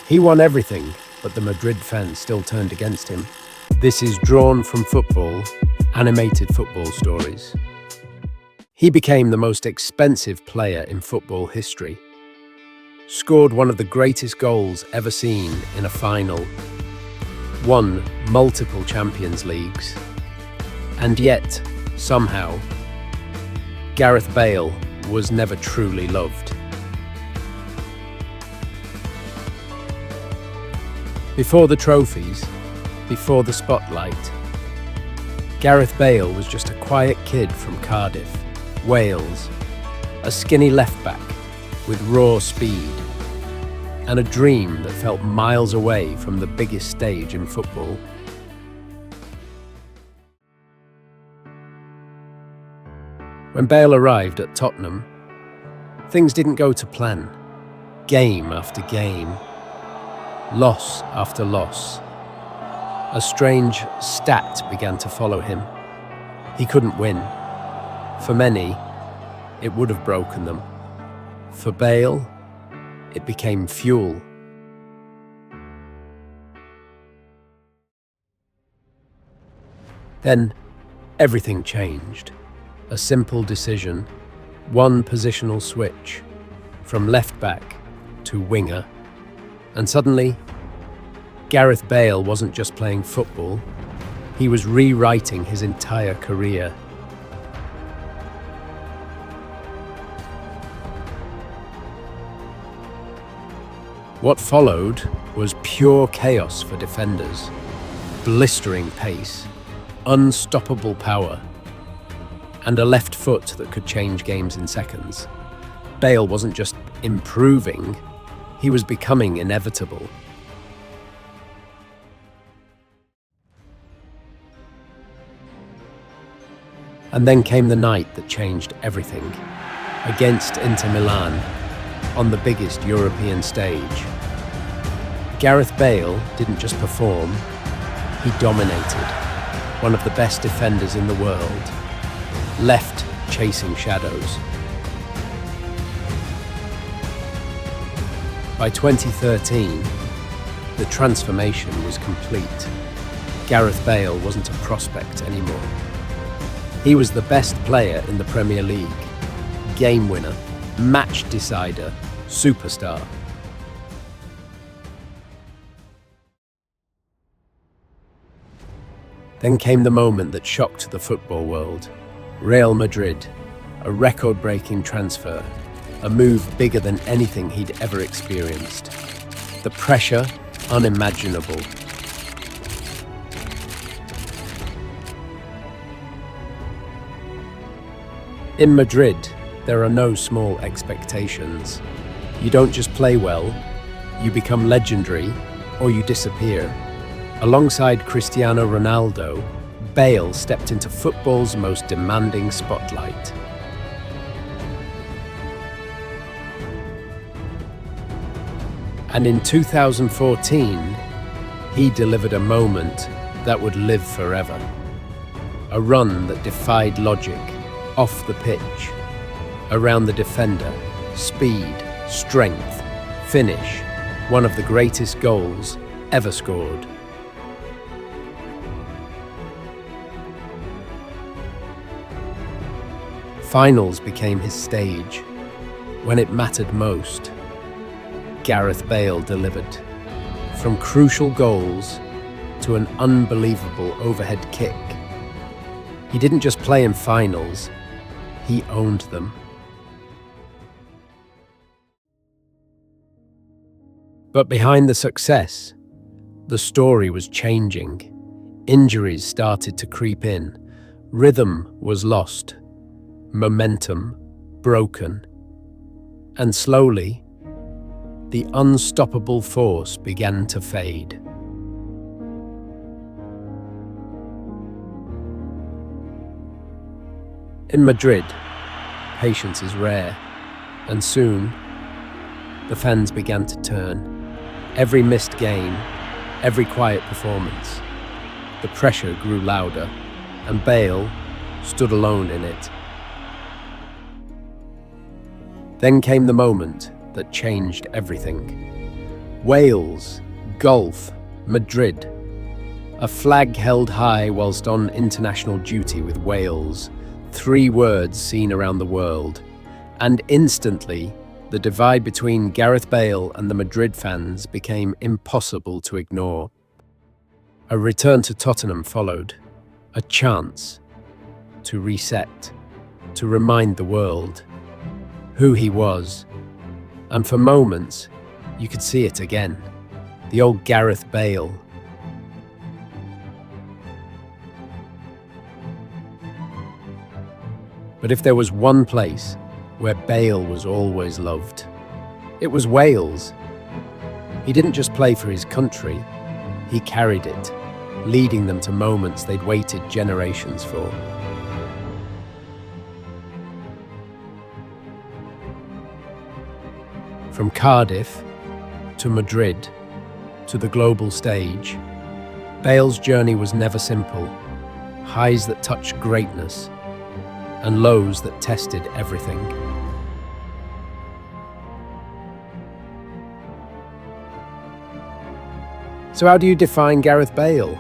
He won everything, but the Madrid fans still turned against him. This is Drawn from Football, animated football stories. He became the most expensive player in football history, scored one of the greatest goals ever seen in a final, won multiple Champions Leagues, and yet, somehow, Gareth Bale was never truly loved. Before the trophies, before the spotlight, Gareth Bale was just a quiet kid from Cardiff, Wales, a skinny left-back with raw speed, and a dream that felt miles away from the biggest stage in football. When Bale arrived at Tottenham, things didn't go to plan. Game after game, loss after loss. A strange stat began to follow him. He couldn't win. For many, it would have broken them. For Bale, it became fuel. Then, everything changed. A simple decision, one positional switch, from left-back to winger. And suddenly, Gareth Bale wasn't just playing football, he was rewriting his entire career. What followed was pure chaos for defenders, blistering pace, unstoppable power, and a left foot that could change games in seconds. Bale wasn't just improving, he was becoming inevitable. And then came the night that changed everything. Against Inter Milan, on the biggest European stage. Gareth Bale didn't just perform, he dominated. One of the best defenders in the world, left chasing shadows. By 2013, the transformation was complete. Gareth Bale wasn't a prospect anymore. He was the best player in the Premier League, game winner, match decider, superstar. Then came the moment that shocked the football world. Real Madrid, a record-breaking transfer, a move bigger than anything he'd ever experienced. The pressure, unimaginable. In Madrid, there are no small expectations. You don't just play well, you become legendary, or you disappear. Alongside Cristiano Ronaldo, Bale stepped into football's most demanding spotlight. And in 2014, he delivered a moment that would live forever. A run that defied logic, off the pitch, around the defender, speed, strength, finish, one of the greatest goals ever scored. Finals became his stage. When it mattered most, Gareth Bale delivered. From crucial goals to an unbelievable overhead kick. He didn't just play in finals, he owned them. But behind the success, the story was changing. Injuries started to creep in. Rhythm was lost. Momentum broken. And slowly, the unstoppable force began to fade. In Madrid, patience is rare, and soon, the fans began to turn. Every missed game, every quiet performance, the pressure grew louder, and Bale stood alone in it. Then came the moment that changed everything. Wales, golf, Madrid. A flag held high whilst on international duty with Wales. 3 words seen around the world. And instantly, the divide between Gareth Bale and the Madrid fans became impossible to ignore. A return to Tottenham followed. A chance to reset, to remind the world who he was. And for moments, you could see it again. The old Gareth Bale. But if there was one place where Bale was always loved, it was Wales. He didn't just play for his country, he carried it, leading them to moments they'd waited generations for. From Cardiff to Madrid to the global stage, Bale's journey was never simple. Highs that touched greatness and lows that tested everything. So how do you define Gareth Bale?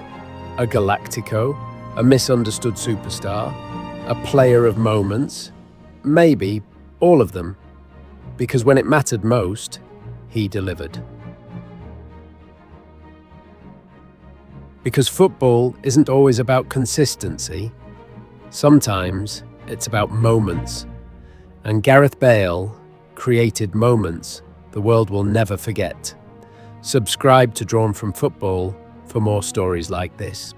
A Galáctico, a misunderstood superstar, a player of moments? Maybe all of them, because when it mattered most, he delivered. Because football isn't always about consistency. Sometimes it's about moments. And Gareth Bale created moments the world will never forget. Subscribe to Drawn from Football for more stories like this.